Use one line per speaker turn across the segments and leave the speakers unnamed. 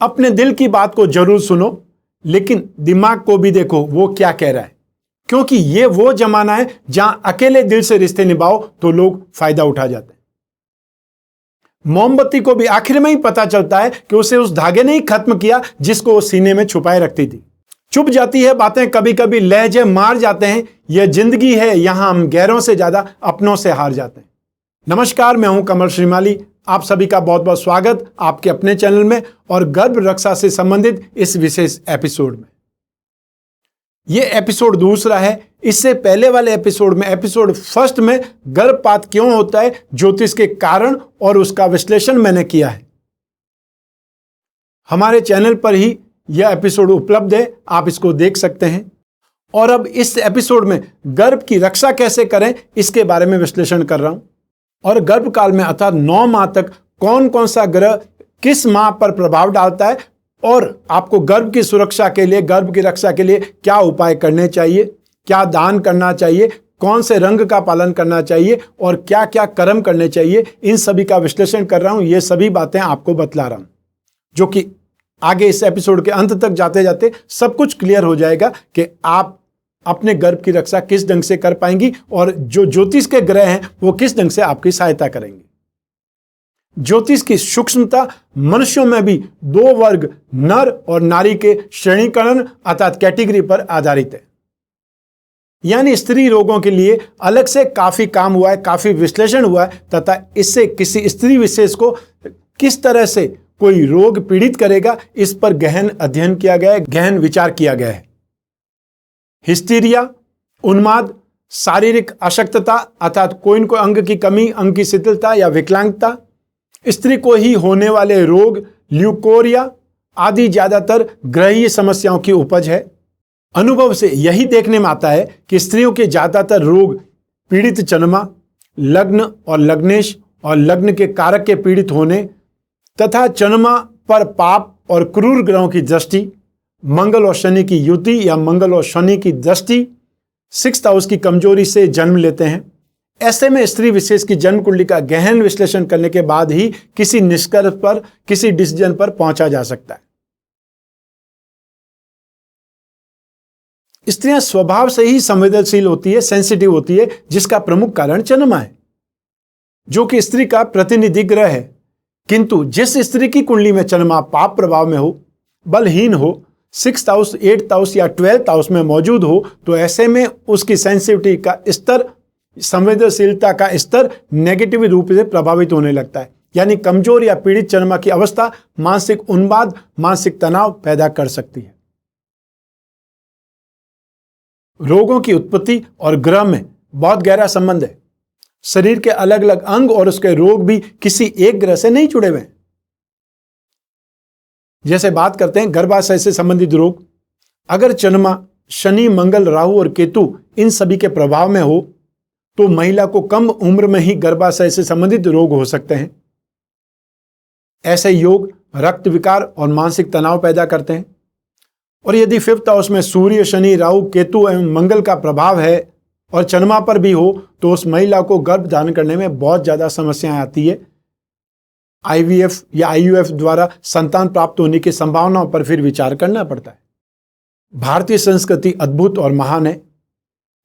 अपने दिल की बात को जरूर सुनो, लेकिन दिमाग को भी देखो वो क्या कह रहा है, क्योंकि ये वो जमाना है जहां अकेले दिल से रिश्ते निभाओ तो लोग फायदा उठा जाते हैं। मोमबत्ती को भी आखिर में ही पता चलता है कि उसे उस धागे ने ही खत्म किया जिसको वो सीने में छुपाए रखती थी। चुप जाती है बातें, कभी कभी लहजे मार जाते हैं। यह जिंदगी है, यहां हम गैरों से ज्यादा अपनों से हार जाते हैं। नमस्कार, मैं हूं कमल श्रीमाली। आप सभी का बहुत बहुत स्वागत आपके अपने चैनल में और गर्भ रक्षा से संबंधित इस विशेष एपिसोड में। यह एपिसोड दूसरा है। इससे पहले वाले एपिसोड में, एपिसोड फर्स्ट में, गर्भपात क्यों होता है, ज्योतिष के कारण और उसका विश्लेषण मैंने किया है। हमारे चैनल पर ही यह एपिसोड उपलब्ध है, आप इसको देख सकते हैं। और अब इस एपिसोड में गर्भ की रक्षा कैसे करें इसके बारे में विश्लेषण कर रहा हूं। और गर्भकाल में अर्थात 9 माह तक कौन कौन सा ग्रह किस माह पर प्रभाव डालता है और आपको गर्भ की सुरक्षा के लिए, गर्भ की रक्षा के लिए क्या उपाय करने चाहिए, क्या दान करना चाहिए, कौन से रंग का पालन करना चाहिए और क्या क्या कर्म करने चाहिए, इन सभी का विश्लेषण कर रहा हूं। ये सभी बातें आपको बतला रहा हूं, जो कि आगे इस एपिसोड के अंत तक जाते जाते सब कुछ क्लियर हो जाएगा कि आप अपने गर्भ की रक्षा किस ढंग से कर पाएंगी और जो ज्योतिष के ग्रह हैं वो किस ढंग से आपकी सहायता करेंगे। ज्योतिष की सूक्ष्मता मनुष्यों में भी 2 वर्ग, नर और नारी के श्रेणीकरण अर्थात कैटेगरी पर आधारित है। यानी स्त्री रोगों के लिए अलग से काफी काम हुआ है, काफी विश्लेषण हुआ है तथा इससे किसी स्त्री विशेष को किस तरह से कोई रोग पीड़ित करेगा इस पर गहन अध्ययन किया गया है, गहन विचार किया गया है। हिस्टीरिया, उन्माद, शारीरिक अशक्तता अर्थात कोई न कोई अंग की कमी, अंग की शिथिलता या विकलांगता, स्त्री को ही होने वाले रोग, ल्यूकोरिया आदि ज्यादातर ग्रहीय समस्याओं की उपज है। अनुभव से यही देखने में आता है कि स्त्रियों के ज्यादातर रोग पीड़ित चंद्रमा, लग्न और लग्नेश और लग्न के कारक के पीड़ित होने तथा चंद्रमा पर पाप और क्रूर ग्रहों की दृष्टि, मंगल और शनि की युति या मंगल और शनि की दृष्टि, 6th हाउस की कमजोरी से जन्म लेते हैं। ऐसे में स्त्री विशेष की जन्म कुंडली का गहन विश्लेषण करने के बाद ही किसी निष्कर्ष पर, किसी डिसीजन पर पहुंचा जा सकता है। स्त्रियां स्वभाव से ही संवेदनशील होती है, सेंसिटिव होती है, जिसका प्रमुख कारण चंद्रमा है, जो कि स्त्री का प्रतिनिधि ग्रह है। किंतु जिस स्त्री की कुंडली में चंद्रमा पाप प्रभाव में हो, बलहीन हो, 6th हाउस, 8th हाउस या 12th हाउस में मौजूद हो, तो ऐसे में उसकी सेंसिटिविटी का स्तर, संवेदनशीलता का स्तर नेगेटिव रूप से प्रभावित होने लगता है। यानी कमजोर या पीड़ित चंद्रमा की अवस्था मानसिक उन्माद, मानसिक तनाव पैदा कर सकती है। रोगों की उत्पत्ति और ग्रह में बहुत गहरा संबंध है। शरीर के अलग अलग अंग और उसके रोग भी किसी एक ग्रह से नहीं जुड़े हुए हैं। जैसे बात करते हैं गर्भाशय से संबंधित रोग, अगर चंद्रमा, शनि, मंगल, राहु और केतु इन सभी के प्रभाव में हो तो महिला को कम उम्र में ही गर्भाशय से संबंधित रोग हो सकते हैं। ऐसे योग रक्त विकार और मानसिक तनाव पैदा करते हैं। और यदि 5th हाउस में सूर्य, शनि, राहु, केतु एवं मंगल का प्रभाव है और चंद्रमा पर भी हो तो उस महिला को गर्भ धारण करने में बहुत ज्यादा समस्याएं आती है। IVF या IUF द्वारा संतान प्राप्त होने की संभावनाओं पर फिर विचार करना पड़ता है। भारतीय संस्कृति अद्भुत और महान है।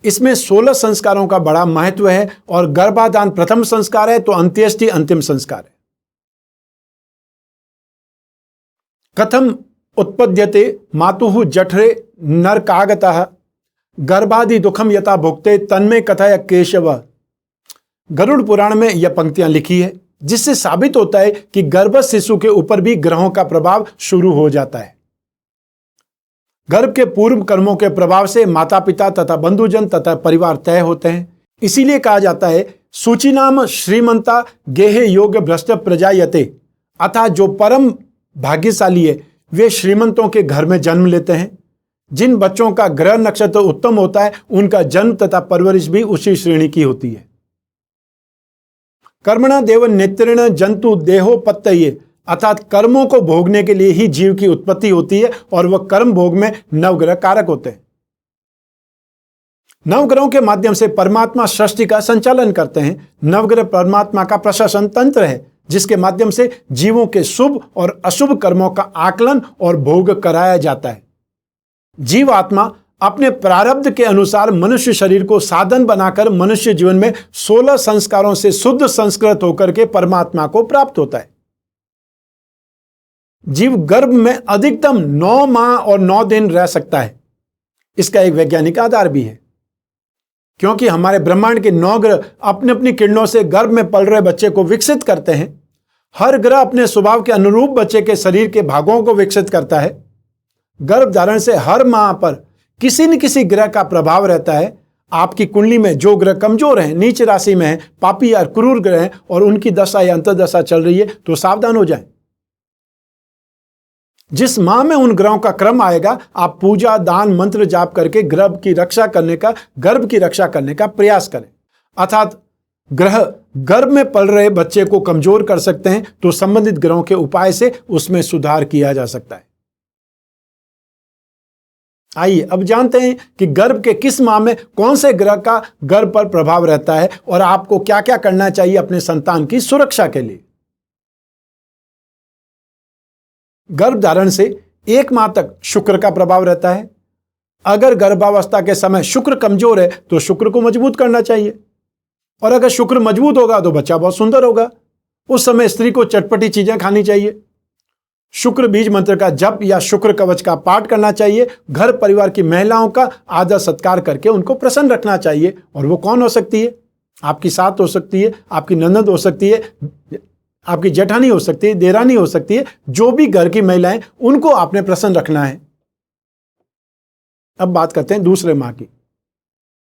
इसमें 16 संस्कारों का बड़ा महत्व है और गर्भाधान प्रथम संस्कार है तो अंत्येष्टि अंतिम संस्कार है। कथम उत्पद्यते मातुः जठरे नरकागतः गर्भादि दुखम यथा भुक्ते तन्मे कथय केशव। गरुड़ पुराण में यह पंक्तियां लिखी है, जिससे साबित होता है कि गर्भस्थ शिशु के ऊपर भी ग्रहों का प्रभाव शुरू हो जाता है। गर्भ के पूर्व कर्मों के प्रभाव से माता पिता तथा बंधुजन तथा परिवार तय होते हैं। इसीलिए कहा जाता है सूचिनाम श्रीमंता गेहे योग्य भ्रष्ट प्रजायते, अर्थात जो परम भाग्यशाली है वे श्रीमंतों के घर में जन्म लेते हैं। जिन बच्चों का ग्रह नक्षत्र उत्तम होता है उनका जन्म तथा परवरिश भी उसी श्रेणी की होती है। कर्मणा देव नेत्रेण जंतु देहोपत्तये, अर्थात कर्मों को भोगने के लिए ही जीव की उत्पत्ति होती है और वह कर्म भोग में नवग्रह कारक होते हैं। नवग्रहों के माध्यम से परमात्मा सृष्टि का संचालन करते हैं। नवग्रह परमात्मा का प्रशासन तंत्र है। जिसके माध्यम से जीवों के शुभ और अशुभ कर्मों का आकलन और भोग कराया जाता है। जीव आत्मा अपने प्रारब्ध के अनुसार मनुष्य शरीर को साधन बनाकर मनुष्य जीवन में 16 संस्कारों से शुद्ध संस्कृत होकर के परमात्मा को प्राप्त होता है। जीव गर्भ में अधिकतम 9 माह और 9 दिन रह सकता है। इसका एक वैज्ञानिक आधार भी है, क्योंकि हमारे ब्रह्मांड के 9 ग्रह अपनी अपनी किरणों से गर्भ में पल रहे बच्चे को विकसित करते हैं। हर ग्रह अपने स्वभाव के अनुरूप बच्चे के शरीर के भागों को विकसित करता है। गर्भ धारण से हर माह पर किसी न किसी ग्रह का प्रभाव रहता है। आपकी कुंडली में जो ग्रह कमजोर हैं, नीच राशि में है, पापी या क्रूर ग्रह हैं और उनकी दशा या अंतर्दशा चल रही है, तो सावधान हो जाएं। जिस माह में उन ग्रहों का क्रम आएगा, आप पूजा, दान, मंत्र जाप करके गर्भ की रक्षा करने का प्रयास करें। अर्थात ग्रह गर्भ में पल रहे बच्चे को कमजोर कर सकते हैं, तो संबंधित ग्रहों के उपाय से उसमें सुधार किया जा सकता है। आइए अब जानते हैं कि गर्भ के किस माह में कौन से ग्रह का गर्भ पर प्रभाव रहता है और आपको क्या क्या करना चाहिए अपने संतान की सुरक्षा के लिए। गर्भ धारण से 1 माह तक शुक्र का प्रभाव रहता है। अगर गर्भावस्था के समय शुक्र कमजोर है तो शुक्र को मजबूत करना चाहिए, और अगर शुक्र मजबूत होगा तो बच्चा बहुत सुंदर होगा। उस समय स्त्री को चटपटी चीजें खानी चाहिए। शुक्र बीज मंत्र का जप या शुक्र कवच का पाठ करना चाहिए। घर परिवार की महिलाओं का आदर सत्कार करके उनको प्रसन्न रखना चाहिए। और वो कौन हो सकती है? आपकी सास हो सकती है, आपकी ननद हो सकती है, आपकी जेठानी हो सकती है, देरानी हो सकती है। जो भी घर की महिलाएं, उनको आपने प्रसन्न रखना है। अब बात करते हैं दूसरे माह की।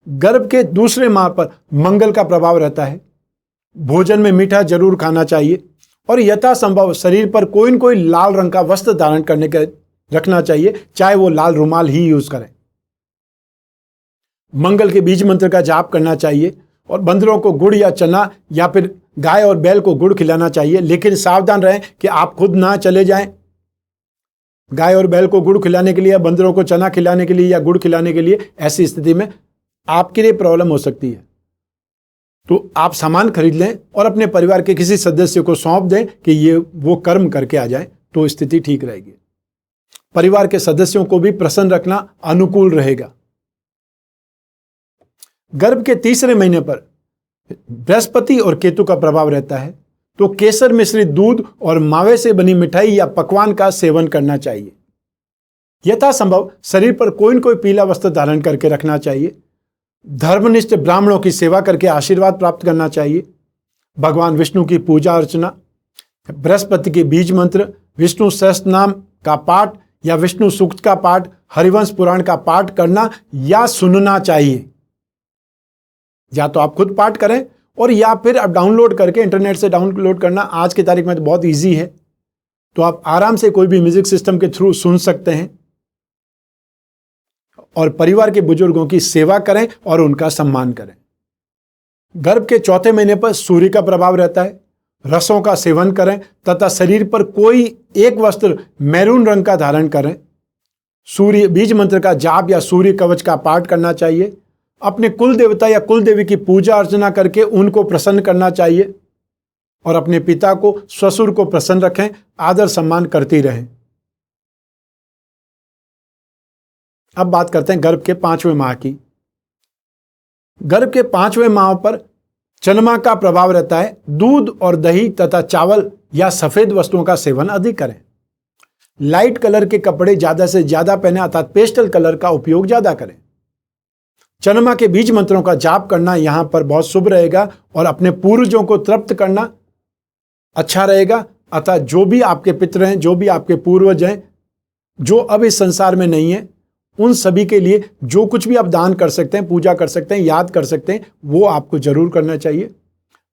गर्भ के दूसरे माह पर मंगल का प्रभाव रहता है। भोजन में मीठा जरूर खाना चाहिए और यथासंभव शरीर पर कोई न कोई लाल रंग का वस्त्र धारण करने के रखना चाहिए, चाहे वो लाल रुमाल ही यूज करें। मंगल के बीज मंत्र का जाप करना चाहिए और बंदरों को गुड़ या चना या फिर गाय और बैल को गुड़ खिलाना चाहिए। लेकिन सावधान रहें कि आप खुद ना चले जाएं गाय और बैल को गुड़ खिलाने के लिए, बंदरों को चना खिलाने के लिए या गुड़ खिलाने के लिए। ऐसी स्थिति में आपके लिए प्रॉब्लम हो सकती है। तो आप सामान खरीद लें और अपने परिवार के किसी सदस्य को सौंप दें कि ये वो कर्म करके आ जाए, तो स्थिति ठीक रहेगी। परिवार के सदस्यों को भी प्रसन्न रखना अनुकूल रहेगा। गर्भ के तीसरे महीने पर बृहस्पति और केतु का प्रभाव रहता है, तो केसर मिश्रित दूध और मावे से बनी मिठाई या पकवान का सेवन करना चाहिए। यथासंभव शरीर पर कोई न कोई पीला वस्त्र धारण करके रखना चाहिए। धर्मनिष्ठ ब्राह्मणों की सेवा करके आशीर्वाद प्राप्त करना चाहिए। भगवान विष्णु की पूजा अर्चना, बृहस्पति के बीज मंत्र, विष्णु सहस्त्र नाम का पाठ या विष्णु सूक्त का पाठ, हरिवंश पुराण का पाठ करना या सुनना चाहिए। या तो आप खुद पाठ करें और या फिर आप डाउनलोड करके, इंटरनेट से डाउनलोड करना आज की तारीख में तो बहुत ईजी है, तो आप आराम से कोई भी म्यूजिक सिस्टम के थ्रू सुन सकते हैं। और परिवार के बुजुर्गों की सेवा करें और उनका सम्मान करें। गर्भ के चौथे महीने पर सूर्य का प्रभाव रहता है। रसों का सेवन करें तथा शरीर पर कोई एक वस्त्र मैरून रंग का धारण करें। सूर्य बीज मंत्र का जाप या सूर्य कवच का पाठ करना चाहिए। अपने कुल देवता या कुल देवी की पूजा अर्चना करके उनको प्रसन्न करना चाहिए और अपने पिता को, ससुर को प्रसन्न रखें, आदर सम्मान करती रहें। अब बात करते हैं गर्भ के 5वें माह की। गर्भ के 5वें माह पर चंद्रमा का प्रभाव रहता है। दूध और दही तथा चावल या सफेद वस्तुओं का सेवन अधिक करें। लाइट कलर के कपड़े ज्यादा से ज्यादा पहने, अर्थात पेस्टल कलर का उपयोग ज्यादा करें। चंद्रमा के बीज मंत्रों का जाप करना यहां पर बहुत शुभ रहेगा और अपने पूर्वजों को तृप्त करना अच्छा रहेगा। अतः जो भी आपके पितर हैं, जो भी आपके पूर्वज हैं, जो अब इस संसार में नहीं है, उन सभी के लिए जो कुछ भी आप दान कर सकते हैं, पूजा कर सकते हैं, याद कर सकते हैं, वो आपको जरूर करना चाहिए।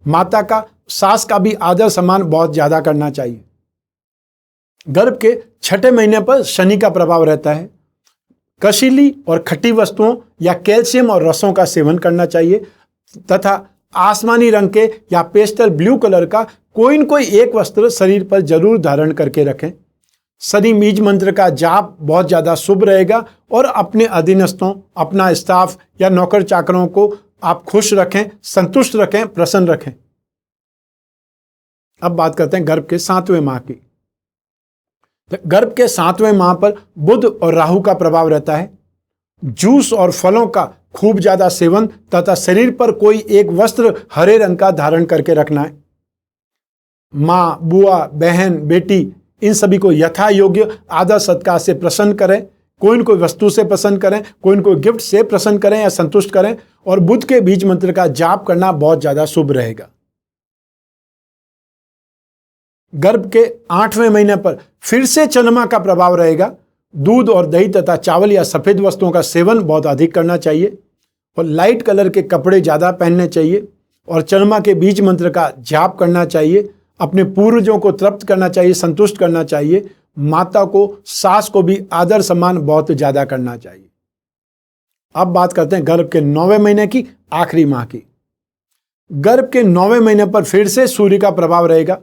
माता का, सास का भी आदर सम्मान बहुत ज्यादा करना चाहिए। गर्भ के 6ठे महीने पर शनि का प्रभाव रहता है। कशीली और खट्टी वस्तुओं या कैल्शियम और रसों का सेवन करना चाहिए तथा आसमानी रंग के या पेस्टल ब्लू कलर का कोई न कोई एक वस्त्र शरीर पर जरूर धारण करके रखें। शनि बीज मंत्र का जाप बहुत ज्यादा शुभ रहेगा और अपने अधीनस्थों, अपना स्टाफ या नौकर चाकरों को आप खुश रखें, संतुष्ट रखें, प्रसन्न रखें। अब बात करते हैं गर्भ के 7वें माह की। गर्भ के 7वें माह पर बुध और राहु का प्रभाव रहता है। जूस और फलों का खूब ज्यादा सेवन तथा शरीर पर कोई एक वस्त्र हरे रंग का धारण करके रखना है। माँ, बुआ, बहन, बेटी इन सभी को यथा योग्य आदर सत्कार से प्रसन्न करें। कोई न कोई वस्तु से प्रसन्न करें, कोई न कोई गिफ्ट से प्रसन्न करें या संतुष्ट करें। और बुध के बीज मंत्र का जाप करना बहुत ज्यादा शुभ रहेगा। गर्भ के 8वें महीने पर फिर से चंद्रमा का प्रभाव रहेगा। दूध और दही तथा चावल या सफेद वस्तुओं का सेवन बहुत अधिक करना चाहिए और लाइट कलर के कपड़े ज्यादा पहनने चाहिए और चंद्रमा के बीज मंत्र का जाप करना चाहिए। अपने पूर्वजों को तृप्त करना चाहिए, संतुष्ट करना चाहिए। माता को, सास को भी आदर सम्मान बहुत ज्यादा करना चाहिए। अब बात करते हैं गर्भ के 9वें महीने की, आखिरी माह की। गर्भ के 9वें महीने पर फिर से सूर्य का प्रभाव रहेगा।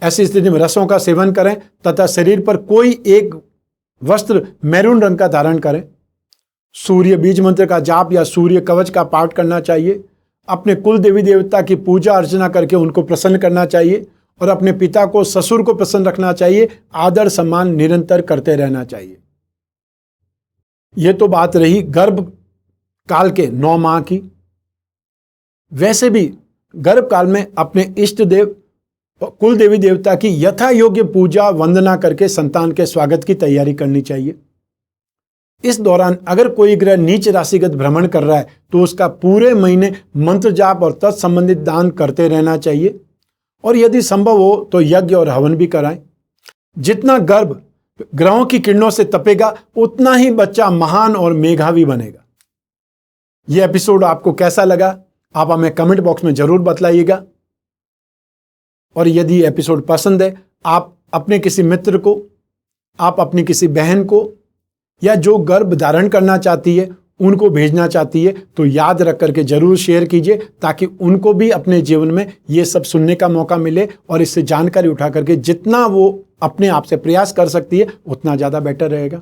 ऐसी स्थिति में रसों का सेवन करें तथा शरीर पर कोई एक वस्त्र मैरून रंग का धारण करें। सूर्य बीज मंत्र का जाप या सूर्य कवच का पाठ करना चाहिए। अपने कुल देवी देवता की पूजा अर्चना करके उनको प्रसन्न करना चाहिए और अपने पिता को, ससुर को प्रसन्न रखना चाहिए। आदर सम्मान निरंतर करते रहना चाहिए। यह तो बात रही गर्भ काल के 9 माह की। वैसे भी गर्भ काल में अपने इष्ट देव, कुल देवी देवता की यथा योग्य पूजा वंदना करके संतान के स्वागत की तैयारी करनी चाहिए। इस दौरान अगर कोई ग्रह नीच राशिगत भ्रमण कर रहा है तो उसका पूरे महीने मंत्र जाप और तत्संबंधित दान करते रहना चाहिए और यदि संभव हो तो यज्ञ और हवन भी कराएं। जितना गर्भ ग्रहों की किरणों से तपेगा उतना ही बच्चा महान और मेधावी बनेगा। यह एपिसोड आपको कैसा लगा आप हमें कमेंट बॉक्स में जरूर बतलाइएगा। और यदि एपिसोड पसंद है, आप अपने किसी मित्र को, आप अपनी किसी बहन को या जो गर्भ धारण करना चाहती है उनको भेजना चाहती है तो याद रख करके जरूर शेयर कीजिए ताकि उनको भी अपने जीवन में ये सब सुनने का मौका मिले और इससे जानकारी उठा करके जितना वो अपने आप से प्रयास कर सकती है उतना ज़्यादा बेटर रहेगा।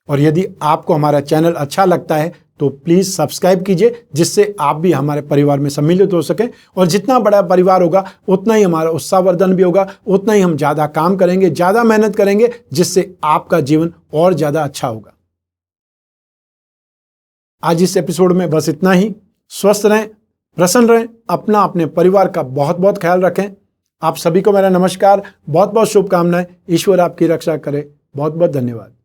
और यदि आपको हमारा चैनल अच्छा लगता है तो प्लीज़ सब्सक्राइब कीजिए जिससे आप भी हमारे परिवार में सम्मिलित हो सकें। और जितना बड़ा परिवार होगा उतना ही हमारा उत्साहवर्धन भी होगा, उतना ही हम ज़्यादा काम करेंगे, ज़्यादा मेहनत करेंगे जिससे आपका जीवन और ज़्यादा अच्छा होगा। आज इस एपिसोड में बस इतना ही। स्वस्थ रहें, प्रसन्न रहें, अपना अपने परिवार का बहुत बहुत ख्याल रखें। आप सभी को मेरा नमस्कार, बहुत बहुत शुभकामनाएं। ईश्वर आपकी रक्षा करे। बहुत बहुत धन्यवाद।